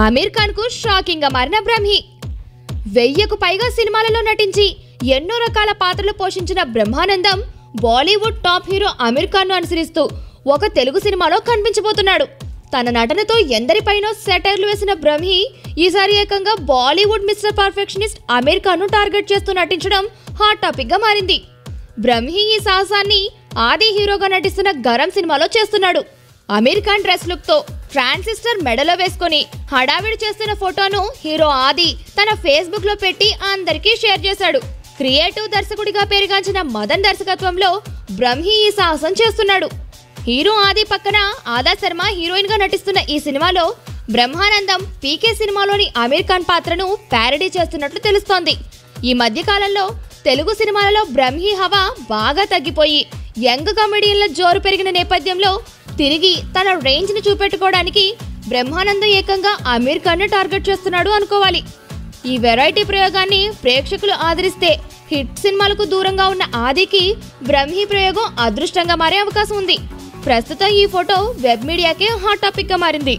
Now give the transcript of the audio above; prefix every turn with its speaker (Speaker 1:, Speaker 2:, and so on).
Speaker 1: ఆమీర్ ఖాన్ కు షాకింగ్ గా మారిన బ్రహ్మి. 1000కు పైగా సినిమాలలో నటించి ఎన్నో రకాల పాత్రలు పోషించిన బ్రహ్మానందం బాలీవుడ్ టాప్ హీరో ఆమీర్ ఖాన్ ను అనుసరిస్తూ ఒక తెలుగు సినిమాలో కనిపించబోతున్నాడు. తన నటనతో ఎందరిపైనో సెటైర్లు వేసిన బ్రహ్మి ఈసారి ఏకంగా బాలీవుడ్ మిస్టర్ పర్ఫెక్షనిస్ట్ ఆమీర్ ఖాన్ ను టార్గెట్ చేస్తూ నటించడం హాట్ టాపిక్ గా మారింది. బ్రహ్మి ఈ సాహసాన్ని ఆది హీరోగా నటిస్తున్న గరం సినిమాలో చేస్తున్నాడు. ఆమీర్ ఖాన్ డ్రెస్ లుక్ తో ట్రాన్సిస్టర్ మెడలో వేసుకొని హడావిడి చేస్తున్న ఫోటోను హీరో ఆది తన ఫేస్బుక్ లో పెట్టి అందరికీ షేర్ చేశాడు. క్రియేటివ్ దర్శకుడిగా పేరుగాంచిన మదన్ దర్శకత్వంలో బ్రహ్మి ఈ సాహసం చేస్తున్నాడు. హీరో ఆది పక్కన ఆదా శర్మ హీరోయిన్ గా నటిస్తున్న ఈ సినిమాలో బ్రహ్మానందం పీకే సినిమాలోని ఆమీర్ ఖాన్ పాత్రను ప్యారడీ చేస్తున్నట్లు తెలుస్తోంది. ఈ మధ్య కాలంలో తెలుగు సినిమాలలో బ్రహ్మి హవా బాగా తగ్గిపోయి యంగ్ కామెడియన్ల జోరు పెరిగిన నేపథ్యంలో తిరిగి తన రేంజ్ ని చూపెట్టుకోవడానికి బ్రహ్మానందం ఏకంగా ఆమీర్ ఖాన్ ను టార్గెట్ చేస్తున్నాడు అనుకోవాలి. ఈ వెరైటీ ప్రయోగాన్ని ప్రేక్షకులు ఆదరిస్తే హిట్ సినిమాలకు దూరంగా ఉన్న ఆదికి బ్రహ్మి ప్రయోగం అదృష్టంగా మారే అవకాశం ఉంది. ప్రస్తుతం ఈ ఫోటో వెబ్ మీడియాకే హాట్ టాపిక్ గా మారింది.